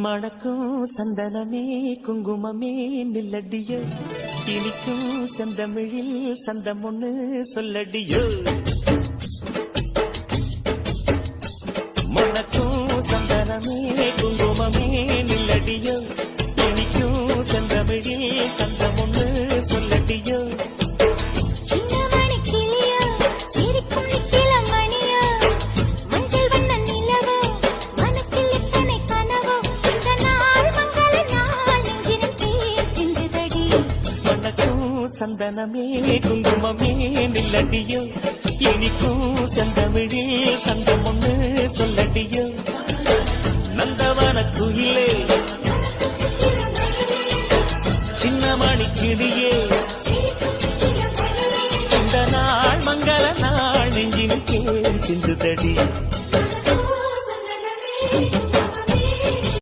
மணக்கும் சந்தனமே குங்குமமே நில்லடியோ இனிக்கும் செந்தமிழில் சந்தம் ஒண்ணு சொல்லடியோ மணக்கும் சந்தனமே குங்குமமே நில்லடியோ இனிக்கும் செந்தமிழில் சந்தம் ஒண்ணு சொல்லடியோ சந்தனமே குங்குமமே நில்லடியோ இனிக்கும் செந்தமிழில் சந்தம் ஒண்ணு சொல்லடியோ நந்தவன குயிலே சின்னமணி கிளியே இந்த நாள் மங்கள நாள் நெஞ்சினுக்கே சிந்துதடி